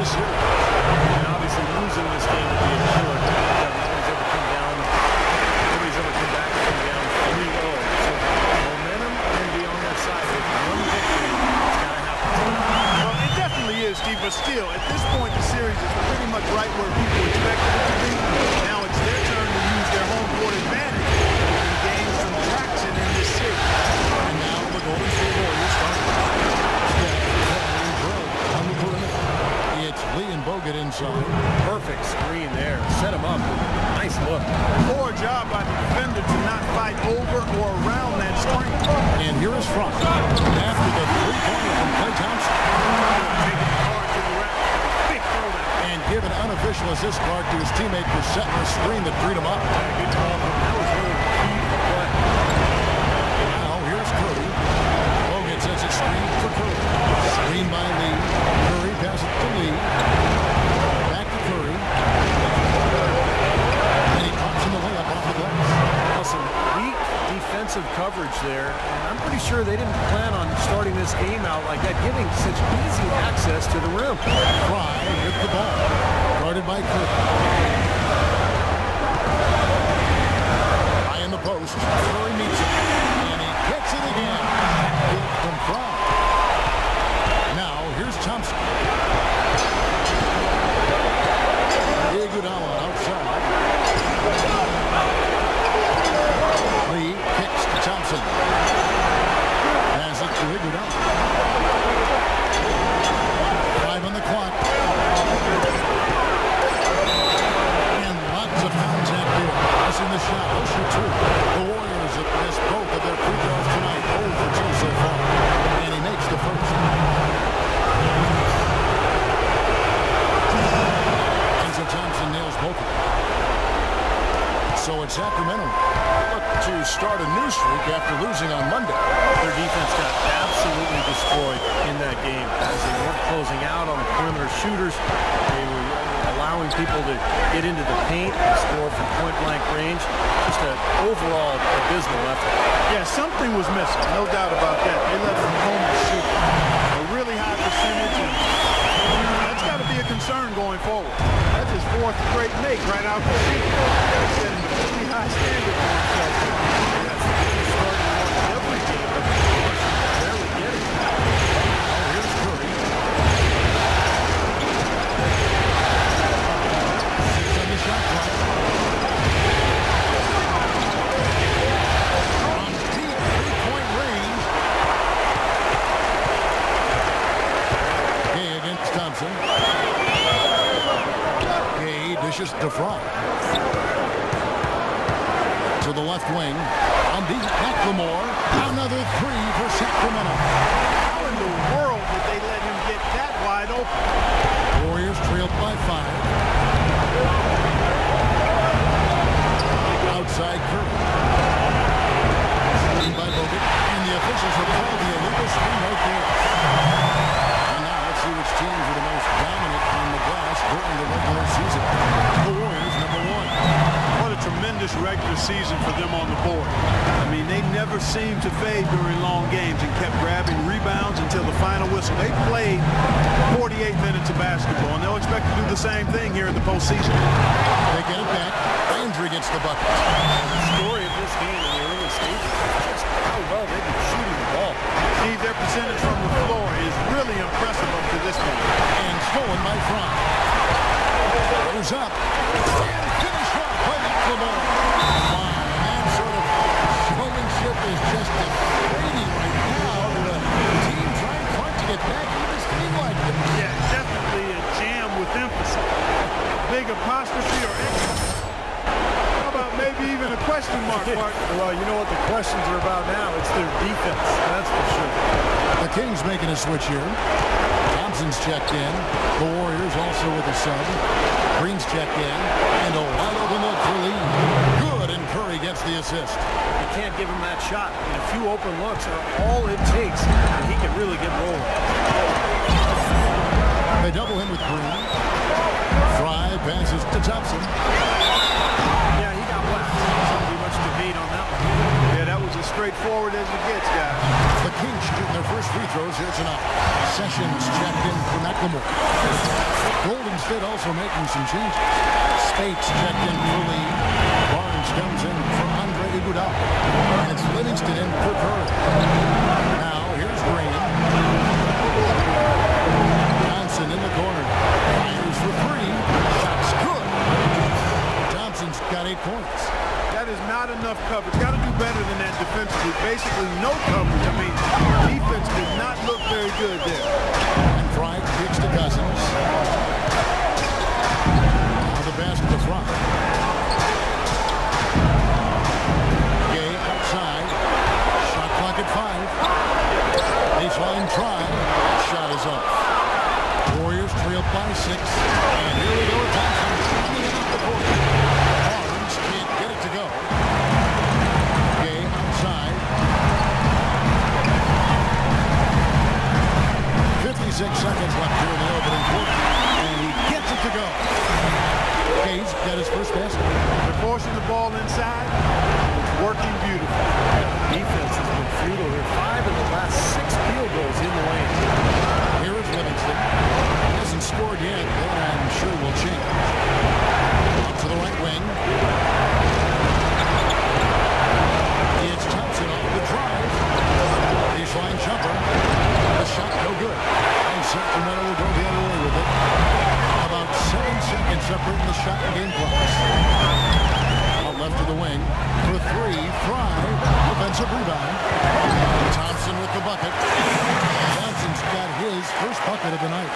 series. And obviously losing this game would be a killer. Nobody's ever come back and come down 3-0. So momentum can be on their side. With one victory, it's got to happen. Well, it definitely is, Steve, but still, at this point, the series is pretty much right where people expected it to be. Now it's their turn to use their home court advantage and gain some traction in this series. And now the Golden State Warriors start. On the perimeter. It's Lee and Bogut inside. Perfect screen there. Set him up. Nice look. Poor job by the defender to not fight over or around that screen. And here is Frank. After the three-pointer from Klay Thompson. Taking the card to the rack. Big throwdown. And give an unofficial assist card to his teammate for setting the screen that freed him up. Good call. That was really key to the play. Now here's Curry. Bogut sets a screen for Curry. Screen by Lee. Curry passes it to Lee. Back to Curry. And he pops in the layup off the glass. Well, some weak defensive coverage there. And I'm pretty sure they didn't plan on starting this game out like that, giving such easy access to the rim. Fry with the ball. Guarded by Curry. High in the post. Curry meets it. And he gets it again. Good from Fry. Now here's Thompson. Iguodala outside. Lee kicks to Thompson. Has it to Iguodala. 5 on the clock. And lots of contact here. Missing the shot. Oh, shoot, 2. The Warriors have missed both of their free throws tonight. 0 for 2 so far. And he makes the first. And so Thompson nails both of them. So it's Sacramento. Look to start a new streak after losing on Monday. Their defense got absolutely destroyed in that game as they weren't closing out on the perimeter shooters. They were allowing people to get into the paint and score from point-blank range. Just an overall abysmal effort. Yeah, something was missing, no doubt about that. They let them home and shoot a really high percentage, and that's got to be a concern going forward. That's his 4th straight make right out the seat. He's setting a really high standard for himself. That's the game starting to watch every game, but barely getting it. Now here's Curry. 6 on the shot clock. From deep three-point range. Gay against Thompson. Gay dishes to Fry. To the left wing. On deep, McLemore. Another 3 for Sacramento. How in the world did they let him get that wide open? Warriors trailed by 5. Outside Curry. Screen by Bogut. And the officials have called the illegal screen right there. And now let's see which teams are the most dominant on the glass during the regular season. The Warriors, number 1. What a tremendous regular season for them on the board. I mean, they never seemed to fade during long games and kept grabbing rebounds until the final whistle. They played 48 minutes of basketball, and they'll expect to do the same thing here in the postseason. They get it back. Landry gets the bucket. The story of this game in the early stages is just how well they've been shooting the ball. Steve, their percentage from the floor is really impressive up to this point. And stolen by Fry. Goes up. And finish off by McLemore. Wow, and that sort of showmanship is just deflating right now. The team trying hard to get back into this game like this. Yeah, definitely a jam with emphasis. Big apostrophe or emphasis. How about maybe even a question mark, Mark? Well, you know what the questions are about now. It's their defense, that's for sure. The Kings making a switch here. Thompson's checked in. The Warriors also with a sub. Green's checked in. And a wide open look for Lee. Good, and Curry gets the assist. You can't give him that shot. I mean, a few open looks are all it takes, and he can really get rolling. They double him with Green. Fry passes to Thompson. Yeah, he got whacked. There's not be much debate on that one. Yeah, that was as straightforward as it gets, guys. The Kings shooting their first free throws here tonight. Sessions checked in for McLemore. Golden State also making some changes. Spates checked in for Lee. Barnes comes in for Andre Iguodala. And it's Livingston in for Curry. Now, here's Green. Johnson in the corner. Fires for three. Shot's good. Johnson's got 8 points. That is not enough coverage. Got to do better than that defensively. Basically, no coverage. I mean, defense did not look very good there. And Pride kicks to Cousins. Now the pass to the front. Gay outside. Shot clock at 5. Baseline try. Shot is up. Warriors trail by 6. And here we go. Thompson coming in off the court. Barnes can't get it to go. Gay outside. 56 seconds left here in the opening quarter. And he gets it to go. Gay's got his first basket. They're forcing the ball inside. It's working beautifully. Defense has been futile here. 5 of the last 6 field goals in the lane. Here is Livingston. He hasn't scored yet, but I'm sure will change. Up to the right wing. It's Thompson off the drive. Baseline jumper. The shot no good. And Sacramento will go the other way with it. About 7 seconds separating the shot and game clocks. Out left to the wing. For 3. Fry. Defensive rebound. Thompson with the bucket. Johnson's got his first bucket of the night.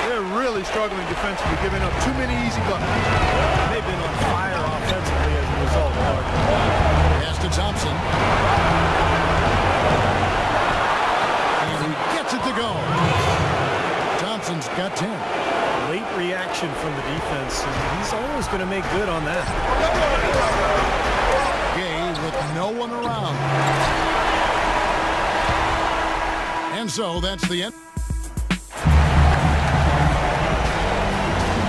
They're really struggling defensively, giving up too many easy buckets. They've been on fire offensively as a result. Pass to Thompson. And he gets it to go. Johnson's got 10. Late reaction from the defense. He's always going to make good on that. Gay with no one around. And so that's the end.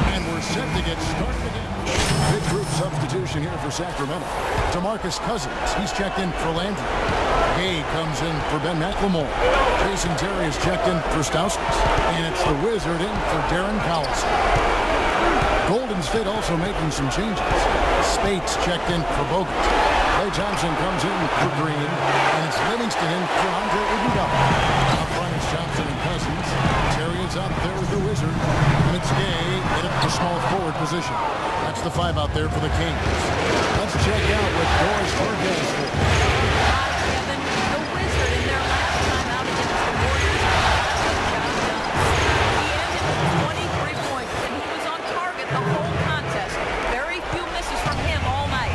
And we're set to get started again. Big group substitution here for Sacramento. DeMarcus Cousins, he's checked in for Landry. Gay comes in for Ben McLemore. Jason Terry is checked in for Stauskas. And it's the Wizard in for Darren Collison. Golden State also making some changes. Spates checked in for Bogut. Klay Thompson comes in for Green. And it's Livingston in for Andre Iguodala. Up front is Johnson and Cousins. Terry is out there with the Wizard. And it's Gay in at the small forward position. That's the 5 out there for the Kings. Let's check out what Doris Burgess did. Kevin, the Wizard in their last time out against the Warriors got the job done. He ended with 23 points, and he was on target the whole contest. Very few misses from him all night.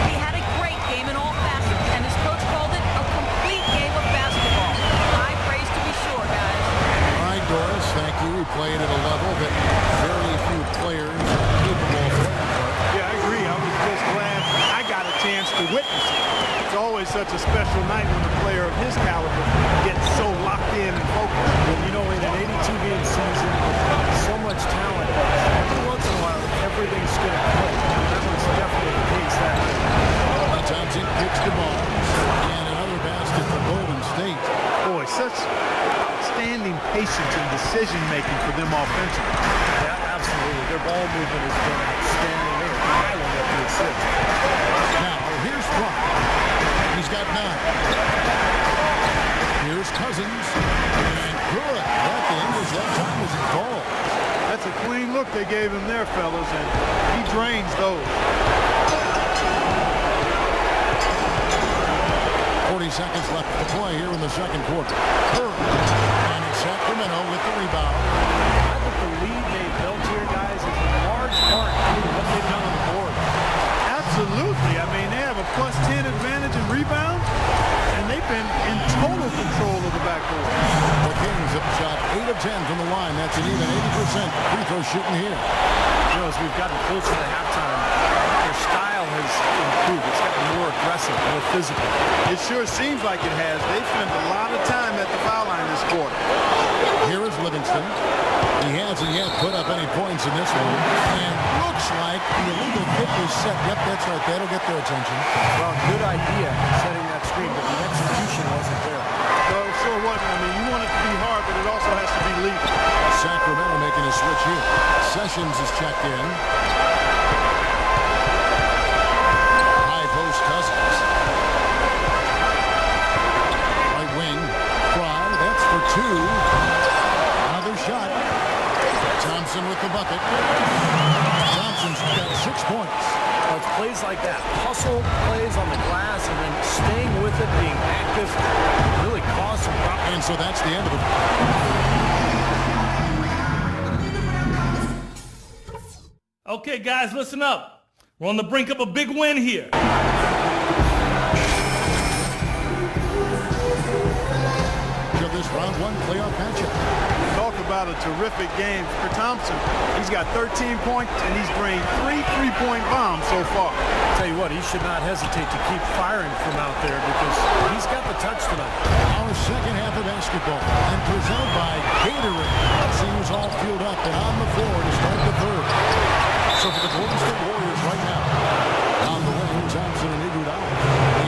He had a great game in all facets, and his coach called it a complete game of basketball. High praise to be sure, guys. All right, Doris, thank you. We played at a level that very few players are capable of playing for. Yeah, I agree. I was just glad I got a chance to witness it. It's always such a special night when a player of his caliber gets so locked in and focused. Well, you know, in an 82-game season with so much talent, every once in a while, everything's going to click. That was definitely the case that night. Thompson kicks the ball. And another basket for Golden State. Boy, such outstanding patience and decision-making for them offensively. Yeah, absolutely. Their ball movement has been outstanding. They're piling up to assist. Now, here's Fry. He's got 9. Here's Cousins. And good. At the end of that time was called. That's a clean look they gave him there, fellas, and he drains those. 40 seconds left to play here in the second quarter. And it's Sacramento with the rebound. I think the lead they built here, guys, is in large part due to what they've done on the board. Absolutely. I mean, they have a plus 10 advantage in rebounds, and they've been in total control of the backboard. The Kings have shot 8 of 10 from the line. That's an even 80% free throw shooting here. You know, as we've gotten closer to halftime, their style has improved. It's gotten more aggressive, more physical. It sure seems like it has. They've spent a lot of time at the foul line this quarter. Here is Livingston. He hasn't yet put up any points in this one. And looks like the illegal kick is set. Yep, that's right. That'll get their attention. Well, good idea setting that screen, but the execution wasn't there. So it sure wasn't. I mean, you want it to be hard, but it also has to be legal. Sacramento making a switch here. Sessions is checked in. High post Cousins. Right wing. Fry. That's for two. Another shot. Thompson with the bucket. Thompson's got 6 points. Well, it's plays like that. Hustle plays on the glass and then staying with it, being active, really caused some problems. And so that's the end of it. Okay, guys, listen up. We're on the brink of a big win here. To this round one playoff matchup. Talk about a terrific game for Thompson. He's got 13 points, and he's drained 3 three-point bombs so far. Tell you what, he should not hesitate to keep firing from out there because he's got the touch tonight. Our second half of basketball and presented by Gatorade. Seems all fueled up and on the floor to start the third. So for the Golden State Warriors right now, on the wing, Thompson and Iguodala.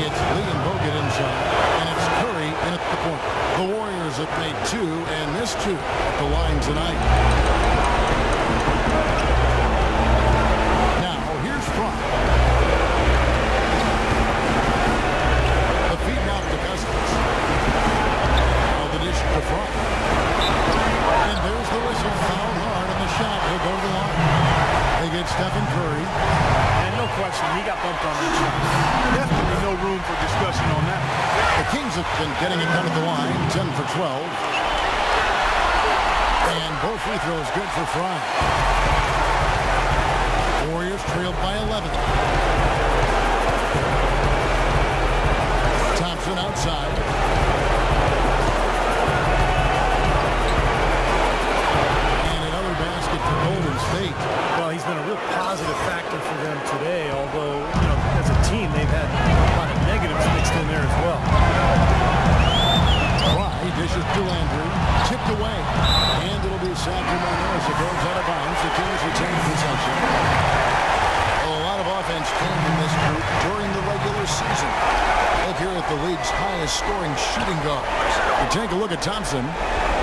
It's Lee and Bogut inside, and it's Curry in at the point. The Warriors have made 2 and missed 2 at the line tonight. Now, here's Fry. The feed out to Cousins. Now the dish to Fry. And there's the whistle. Foul hard on the shot. He'll go to the line. They get Stephen Curry. And no question, he got bumped on that shot. Definitely no room for discussion on that. The Kings have been getting it down at the line, 10 for 12. And both free throws good for Fry. Warriors trailed by 11. Thompson outside. And another basket for Golden State. Well, he's been a real positive factor for them today, although, you know, as a team, they've had a lot of negatives mixed in there as well. Fry dishes to Landry. Tipped away. And it'll be Sacramento as it goes out of bounds. The Kings retain possession. A lot of offense came from this group during the regular season. Look here at the league's highest scoring shooting guards. You take a look at Thompson.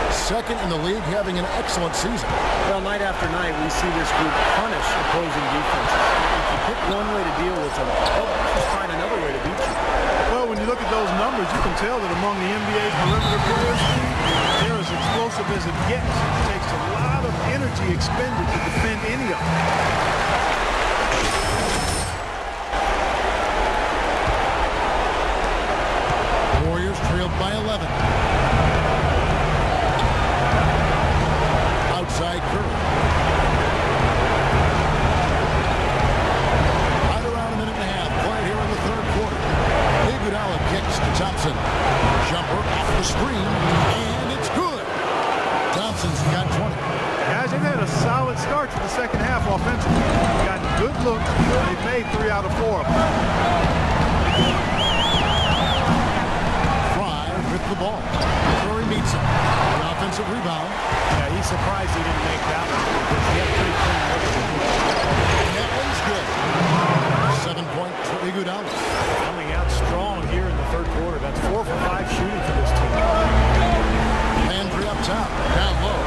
Second in the league, having an excellent season. Well, night after night, we see this group punish opposing defenses. If you pick one way to deal with them, they'll just find another way to beat you. Well, when you look at those numbers, you can tell that among the NBA's perimeter players, they're as explosive as it gets. It takes a lot of energy expended to defend any of them. Warriors trailed by 11. Outside Curry. Right around a minute and a half. Played here in the third quarter. Iguodala kicks to Thompson. Jumper off the screen. And it's good. Thompson's got 20. Guys, they've had a solid start to the second half offensively. Got good looks. They've made 3 out of 4 of them. Fry with the ball. Curry meets him. The offensive rebound. Yeah, he's surprised he didn't make that one because he had pretty clean looks. And that one's good. 7 point for Iguodala. Coming out strong here in the third quarter. That's 4 for 5 shooting for this team. Landry up top. Down low.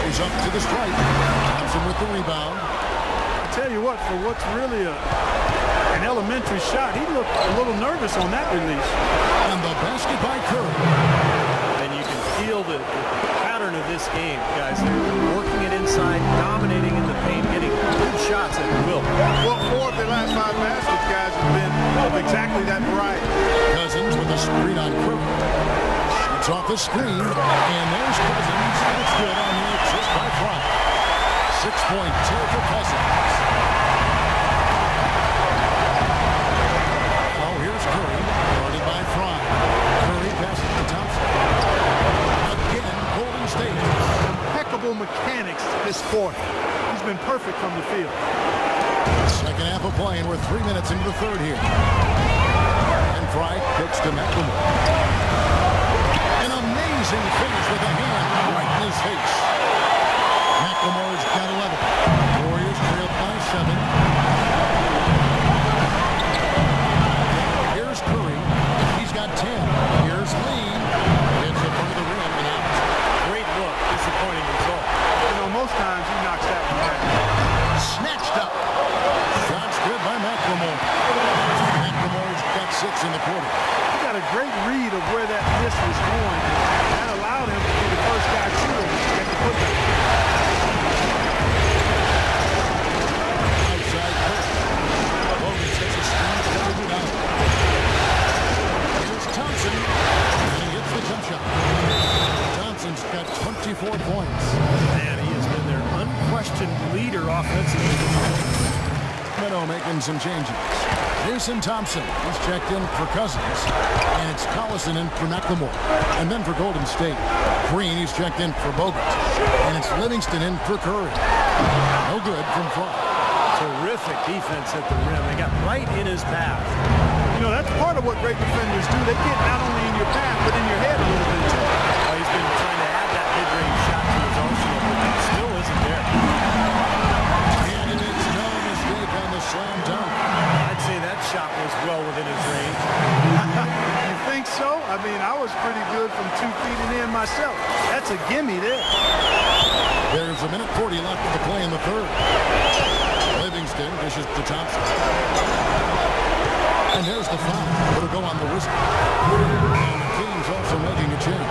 He's up to the stripe. Thompson with the rebound. I tell you what, for what's really an elementary shot, he looked a little nervous on that release. And the basket by Curry. And you can feel the pattern of this game, guys. They're working it inside, dominating in the paint, getting good shots at will. Well, 4 of their last 5 baskets, guys, have been of exactly that variety. Cousins with a screen on Curry. Shoots off the screen. And there's Cousins. That's good on the assist by Fry. 6-point two for Cousins. Oh, here's Curry. Guarded by Fry. Curry passes to Thompson. Again, Golden State. Impeccable mechanics this quarter. He's been perfect from the field. Second half of play, and we're 3 minutes into the third here. And Fry kicks to McLemore. An amazing finish with a hand right in his face. McLemore's got 11. Warriors trail by 7. Here's Curry. He's got 10. Here's Lee. Hits it from the rim and out. Great look, disappointing result. You know, most times he knocks that one down. leader offensively. Sacramento making some changes. Jason Thompson is checked in for Cousins, and it's Collison in for McLemore. And then for Golden State, Green is checked in for Bogut, and it's Livingston in for Curry. No good from Fry. Terrific defense at the rim. They got right in his path. You know, that's part of what great defenders do. They get not only in your path, but in your head a little bit, too. He's been trying to add that mid-range shot to his arsenal, but it still isn't there. And it's no mistake on the slam dunk. I'd say that shot was well within his range. You think so? I mean, I was pretty good from 2 feet and in myself. That's a gimme there. There's a minute 40 left to play in the third. Livingston dishes to Thompson. And there's the foul. It'll go on the whistle. And the Kings also making a change.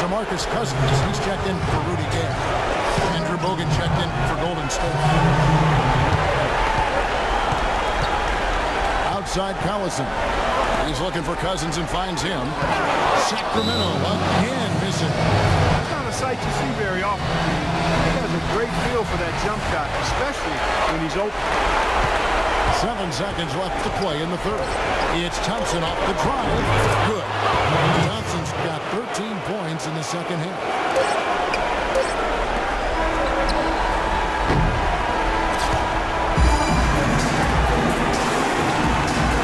DeMarcus Cousins, he's checked in for Rudy Gay. Andrew Bogut checked in for Golden State. Outside Collison. He's looking for Cousins and finds him. Sacramento again missing. That's not a sight you see very often. He has a great feel for that jump shot, especially when he's open. 7 seconds left to play in the third. It's Thompson off the drive. Good. Thompson's got 13 points in the second half.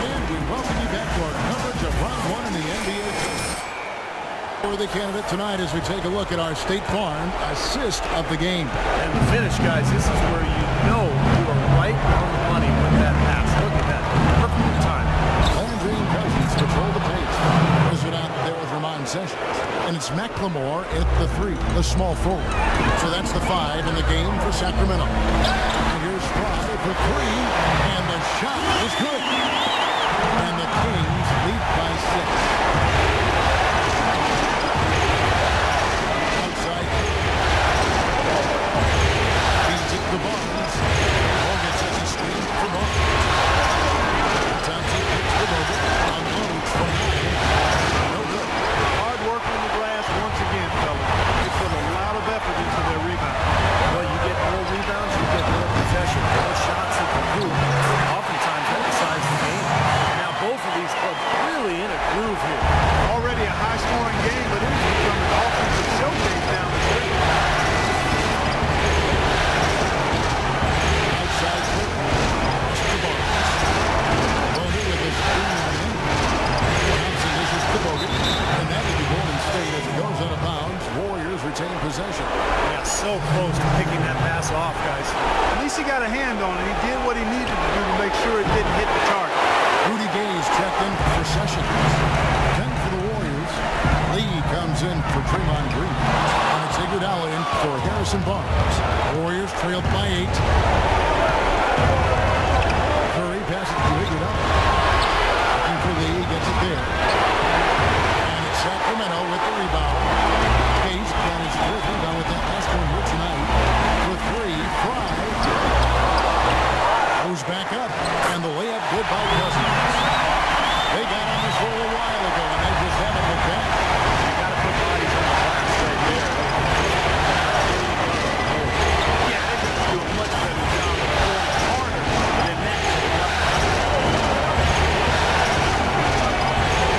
And we welcome you back to our coverage of round 1 in the NBA. The candidate tonight as we take a look at our State Farm assist of the game. And the finish, guys, this is where you know you are right on the money with that pass. Look at that. Perfect time. Landry and Cousins control the pace. Throws it out there with Ramon Sessions. And it's McLemore at the 3, the small forward. So that's the 5 in the game for Sacramento. And here's Fry for 3. And the shot is good. And the Kings lead by 6. The Barnes. Morgan says he screamed for Barnes. Thompson picks the Bogut. Unloads from 9. No good. Hard work on the glass once again, fellas. They put a lot of effort into their rebound. Well, you get more rebounds, you get more possession, more shots at the hoop. Oftentimes that decides the game. Now both of these clubs really in a groove here. Already a high-scoring game, but it was becoming an offensive showcase down the street. Retain possession. Yeah, so close to picking that pass off, guys. At least he got a hand on it. He did what he needed to do to make sure it didn't hit the target. Rudy Gay's checked in for Sessions. 10 for the Warriors. Lee comes in for Draymond Green. And it's Iguodala in for Harrison Barnes. Warriors trailed by 8. Curry passes to Iguodala. Looking for Lee, gets it there. And it's Sacramento with the rebound. Case got his 4th rebound with that last one here tonight. For 3, Fry goes back up, and the layup good by Cousins. They got on this roll a while ago, and they just haven't looked back. You got to put bodies on the glass right there. Yeah, they could do a much better job of going harder than that.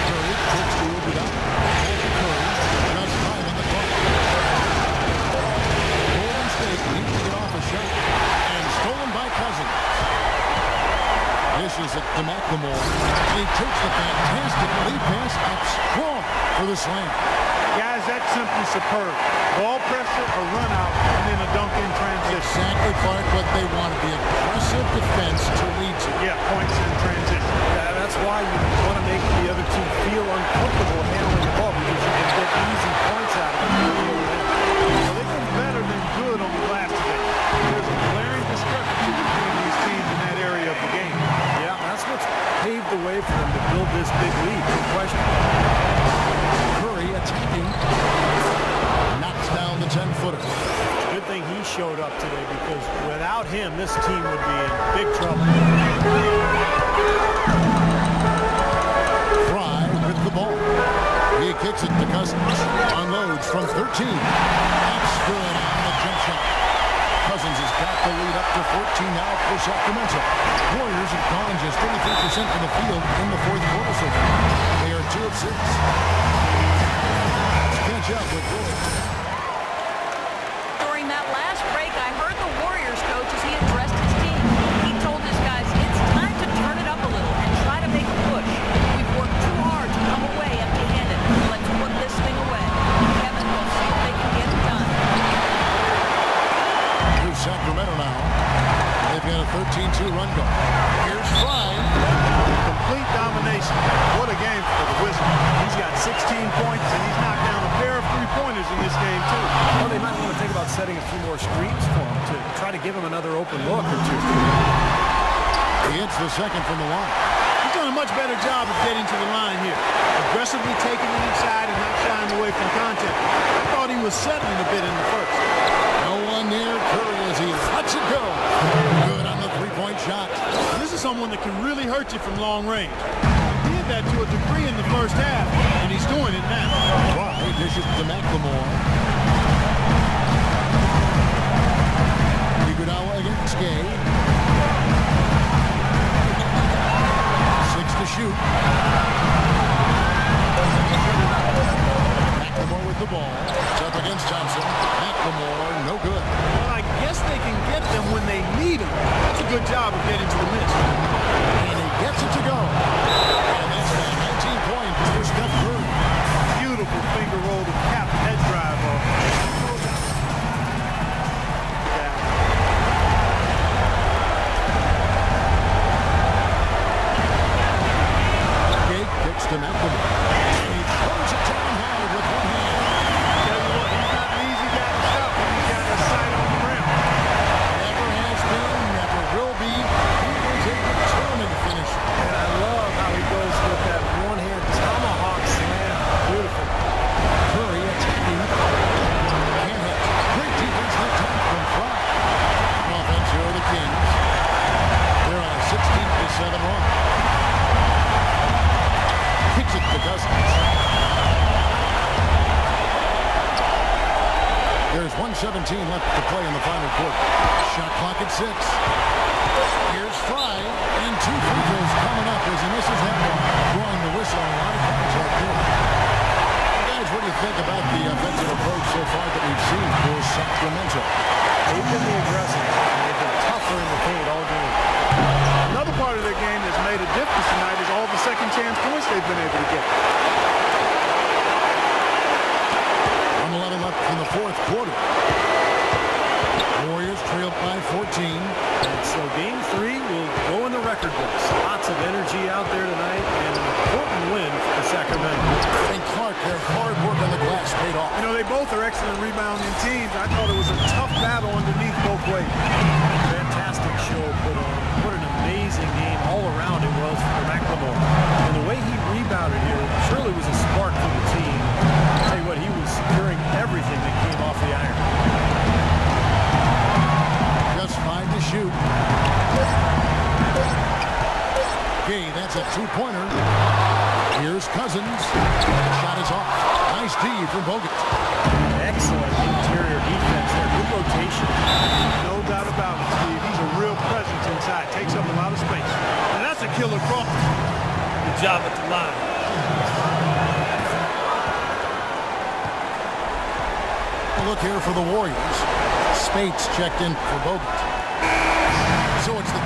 Curry kicks to Iguodala. Back to Curry. Just 5 on the clock. Golden State needs to get off a shot, and stolen by Cousins. Dishes it to McLemore. He takes the fantastic lead pass up strong for the slam. Guys, that's simply superb. Ball pressure, a run out, and then a dunk in transition. Exactly, Clark, what they wanted. The aggressive defense to lead to. Yeah, points in transition. Yeah, that's why you want to make the other team feel uncomfortable handling the ball because you can get easy points out of it. Well, they've been better than good on the glass today. There's a glaring discrepancy between these teams in that area of the game. Yeah, that's what's paved the way for them to build this big lead. No question. Curry attacking. Knocks down the 10-footer. Good thing he showed up today because without him, this team would be in big trouble. Fry with the ball. He kicks it to Cousins. Unloads from 13. That's good on the jump shot. Cousins has got the lead up to 14 now for Sacramento. Warriors have gone just 33% from the field in the fourth quarter so far. They are 2 of 6. Let's catch up with Warriors. During that last break, I heard the Warriors coach as he addressed his team. He told his guys, it's time to turn it up a little and try to make a push. We've worked too hard to come away empty-handed. Let's put this thing away. Kevin will see if they can get it done. Here's Sacramento now. They've got a 13-2 run going. Here's Fry. Complete domination. What a game for the Wizards. He's got 16 points, and he's knocked down a pair of three-pointers in this game, too. Well, they might want to think about setting a few more screens for him to try to give him another open look or two. He hits the second from the line. He's done a much better job of getting to the line here. Aggressively taking it inside and not shying away from contact. I thought he was settling a bit in the first. No one near Curry as he lets it go. Good on the three-point shot. This is someone that can really hurt you from long range. He did that to a degree in the first half, and he's doing it now. He dishes to McLemore. Iguodala against Gay. 6 to shoot. McLemore with the ball. It's up against Thompson. McLemore, no good. Well, I guess they can get them when they need them. That's a good job of getting to the miss. And he gets it to go. And that's a 19-point for Steph Curry. Beautiful finger roll to cap the head drive off. Gay kicks to McLemore. He throws it down hard with one hand. Tell you what, he's not an easy guy to stop when he's got his sight on the rim. Never has been, never will be. He is a determined finisher. And I love how he goes with that one-hand tomahawk slam. Beautiful. Curry attacking. Can't hit. Great defense that time from Fry. Offense here are the Kings. They're on a 16-7 run. Kicks it to Cousins. There's 1:17 left to play in the final quarter. Shot clock at 6. Here's Fry, and 2 free throws coming up as he misses that one. Blowing the whistle on a lot of contact there. Guys, what do you think about the offensive approach so far that we've seen for Sacramento? They've been the aggressive, and they've been tougher in the paint all game. Another part of their game that's made a difference tonight is all the second chance points they've been able to get. 1:11 left in the fourth quarter. Warriors trail by 14. And so game 3 will go in the record books. Lots of energy out there tonight, and an important win for Sacramento. And Clark, their hard work on the glass paid off. You know, they both are excellent rebounding teams. I thought it was a tough battle underneath both ways. Fantastic show put on. What an amazing game all around it was for McLemore. And the way he rebounded here surely was a spark for the team. I'll tell you what, he was securing everything that came off the iron. Just 5 to shoot. Okay, that's a 2-pointer. Here's Cousins. Shot is off. Nice D from Bogut. Excellent interior defense there. Good rotation. No doubt about it, Steve. He's a real presence inside. Takes up a lot of space. And that's a killer cross. Good job at the line. A look here for the Warriors. Spates checked in for Bogut. So it's the